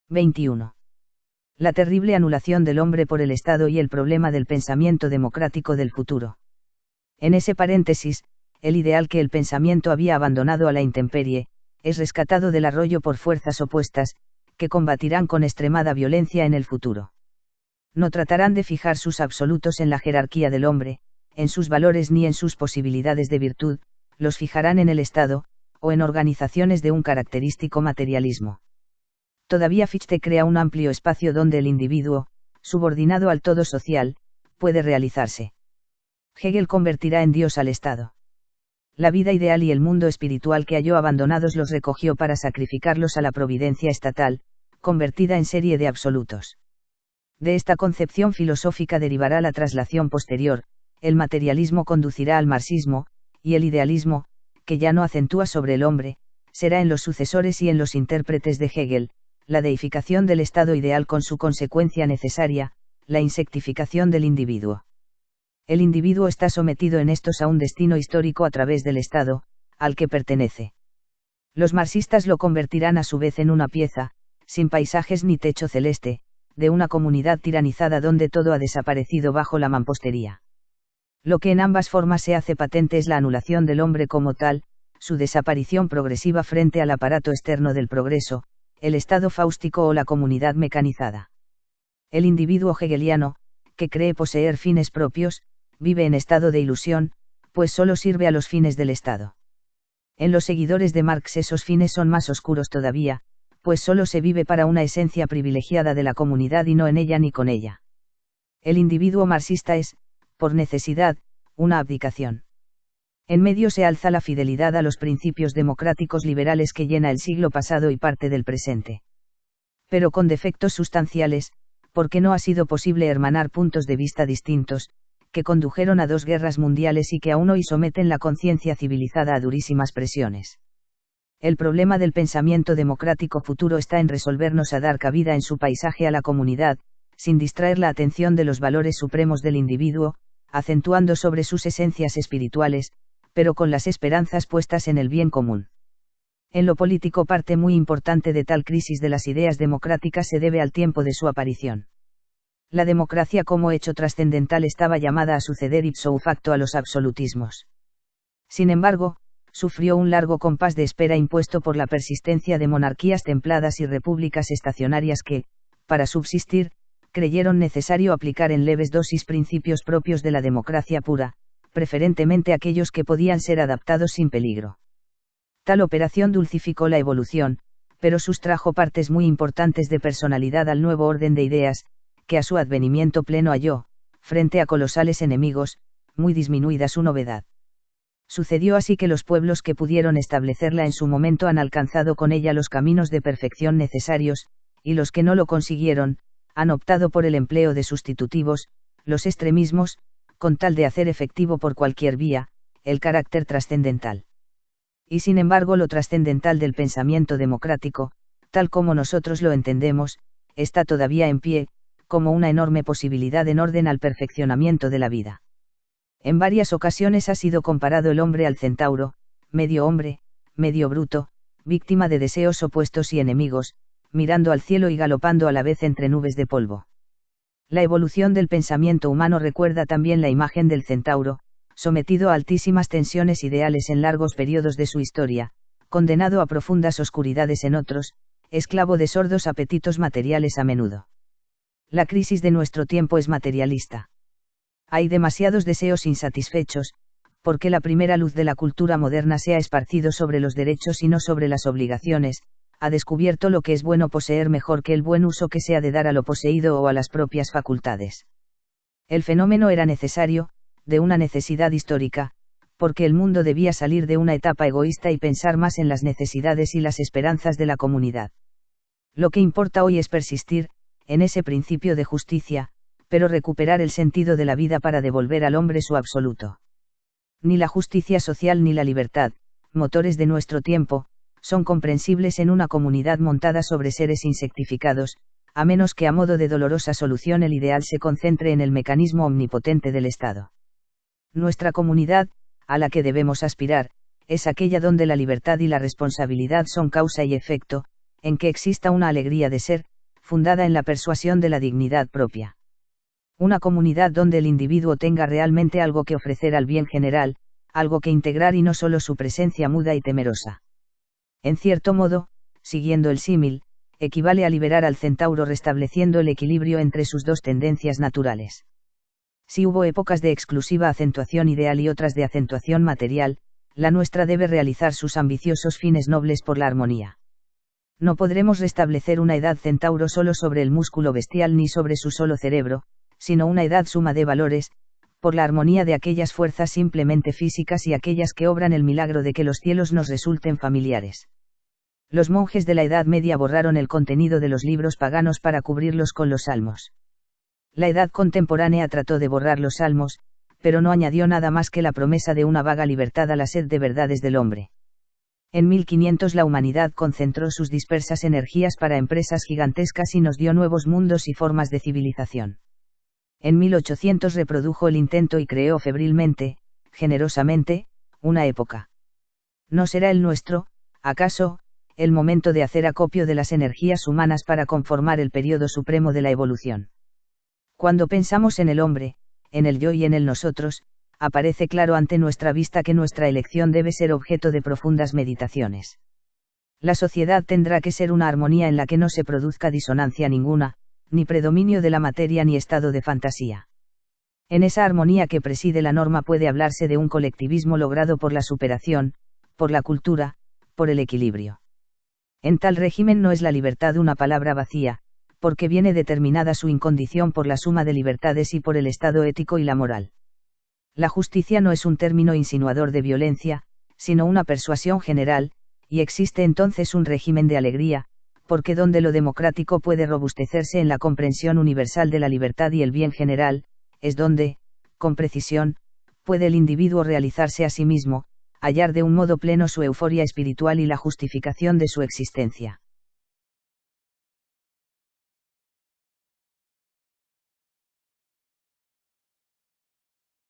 21. La terrible anulación del hombre por el Estado y el problema del pensamiento democrático del futuro. En ese paréntesis, el ideal que el pensamiento había abandonado a la intemperie, es rescatado del arroyo por fuerzas opuestas, que combatirán con extremada violencia en el futuro. No tratarán de fijar sus absolutos en la jerarquía del hombre, en sus valores ni en sus posibilidades de virtud, los fijarán en el Estado, o en organizaciones de un característico materialismo. Todavía Fichte crea un amplio espacio donde el individuo, subordinado al todo social, puede realizarse. Hegel convertirá en Dios al Estado. La vida ideal y el mundo espiritual que halló abandonados los recogió para sacrificarlos a la providencia estatal, convertida en serie de absolutos. De esta concepción filosófica derivará la traslación posterior, el materialismo conducirá al marxismo, y el idealismo, que ya no acentúa sobre el hombre, será en los sucesores y en los intérpretes de Hegel, la deificación del estado ideal con su consecuencia necesaria, la insectificación del individuo. El individuo está sometido en estos a un destino histórico a través del Estado, al que pertenece. Los marxistas lo convertirán a su vez en una pieza, sin paisajes ni techo celeste, de una comunidad tiranizada donde todo ha desaparecido bajo la mampostería. Lo que en ambas formas se hace patente es la anulación del hombre como tal, su desaparición progresiva frente al aparato externo del progreso, el Estado fáustico o la comunidad mecanizada. El individuo hegeliano, que cree poseer fines propios, vive en estado de ilusión, pues solo sirve a los fines del Estado. En los seguidores de Marx esos fines son más oscuros todavía, pues solo se vive para una esencia privilegiada de la comunidad y no en ella ni con ella. El individuo marxista es, por necesidad, una abdicación. En medio se alza la fidelidad a los principios democráticos liberales que llena el siglo pasado y parte del presente. Pero con defectos sustanciales, porque no ha sido posible hermanar puntos de vista distintos, que condujeron a 2 guerras mundiales y que aún hoy someten la conciencia civilizada a durísimas presiones. El problema del pensamiento democrático futuro está en resolvernos a dar cabida en su paisaje a la comunidad, sin distraer la atención de los valores supremos del individuo, acentuando sobre sus esencias espirituales, pero con las esperanzas puestas en el bien común. En lo político, parte muy importante de tal crisis de las ideas democráticas se debe al tiempo de su aparición. La democracia como hecho trascendental estaba llamada a suceder ipso facto a los absolutismos. Sin embargo, sufrió un largo compás de espera impuesto por la persistencia de monarquías templadas y repúblicas estacionarias que, para subsistir, creyeron necesario aplicar en leves dosis principios propios de la democracia pura, preferentemente aquellos que podían ser adaptados sin peligro. Tal operación dulcificó la evolución, pero sustrajo partes muy importantes de personalidad al nuevo orden de ideas, que a su advenimiento pleno halló, frente a colosales enemigos, muy disminuida su novedad. Sucedió así que los pueblos que pudieron establecerla en su momento han alcanzado con ella los caminos de perfección necesarios, y los que no lo consiguieron, han optado por el empleo de sustitutivos, los extremismos, con tal de hacer efectivo por cualquier vía, el carácter trascendental. Y sin embargo lo trascendental del pensamiento democrático, tal como nosotros lo entendemos, está todavía en pie, como una enorme posibilidad en orden al perfeccionamiento de la vida. En varias ocasiones ha sido comparado el hombre al centauro, medio hombre, medio bruto, víctima de deseos opuestos y enemigos, mirando al cielo y galopando a la vez entre nubes de polvo. La evolución del pensamiento humano recuerda también la imagen del centauro, sometido a altísimas tensiones ideales en largos periodos de su historia, condenado a profundas oscuridades en otros, esclavo de sordos apetitos materiales a menudo. La crisis de nuestro tiempo es materialista. Hay demasiados deseos insatisfechos, porque la primera luz de la cultura moderna se ha esparcido sobre los derechos y no sobre las obligaciones, ha descubierto lo que es bueno poseer mejor que el buen uso que se ha de dar a lo poseído o a las propias facultades. El fenómeno era necesario, de una necesidad histórica, porque el mundo debía salir de una etapa egoísta y pensar más en las necesidades y las esperanzas de la comunidad. Lo que importa hoy es persistir, en ese principio de justicia, pero recuperar el sentido de la vida para devolver al hombre su absoluto. Ni la justicia social ni la libertad, motores de nuestro tiempo, son comprensibles en una comunidad montada sobre seres insectificados, a menos que a modo de dolorosa solución el ideal se concentre en el mecanismo omnipotente del Estado. Nuestra comunidad, a la que debemos aspirar, es aquella donde la libertad y la responsabilidad son causa y efecto, en que exista una alegría de ser, fundada en la persuasión de la dignidad propia. Una comunidad donde el individuo tenga realmente algo que ofrecer al bien general, algo que integrar y no solo su presencia muda y temerosa. En cierto modo, siguiendo el símil, equivale a liberar al centauro restableciendo el equilibrio entre sus dos tendencias naturales. Si hubo épocas de exclusiva acentuación ideal y otras de acentuación material, la nuestra debe realizar sus ambiciosos fines nobles por la armonía. No podremos restablecer una edad centauro solo sobre el músculo bestial ni sobre su solo cerebro, sino una edad suma de valores, por la armonía de aquellas fuerzas simplemente físicas y aquellas que obran el milagro de que los cielos nos resulten familiares. Los monjes de la Edad Media borraron el contenido de los libros paganos para cubrirlos con los salmos. La edad contemporánea trató de borrar los salmos, pero no añadió nada más que la promesa de una vaga libertad a la sed de verdades del hombre. En 1500 la humanidad concentró sus dispersas energías para empresas gigantescas y nos dio nuevos mundos y formas de civilización. En 1800 reprodujo el intento y creó febrilmente, generosamente, una época. ¿No será el nuestro, acaso, el momento de hacer acopio de las energías humanas para conformar el período supremo de la evolución? Cuando pensamos en el hombre, en el yo y en el nosotros, aparece claro ante nuestra vista que nuestra elección debe ser objeto de profundas meditaciones. La sociedad tendrá que ser una armonía en la que no se produzca disonancia ninguna, ni predominio de la materia ni estado de fantasía. En esa armonía que preside la norma puede hablarse de un colectivismo logrado por la superación, por la cultura, por el equilibrio. En tal régimen no es la libertad una palabra vacía, porque viene determinada su incondición por la suma de libertades y por el estado ético y la moral. La justicia no es un término insinuador de violencia, sino una persuasión general, y existe entonces un régimen de alegría, porque donde lo democrático puede robustecerse en la comprensión universal de la libertad y el bien general, es donde, con precisión, puede el individuo realizarse a sí mismo, hallar de un modo pleno su euforia espiritual y la justificación de su existencia.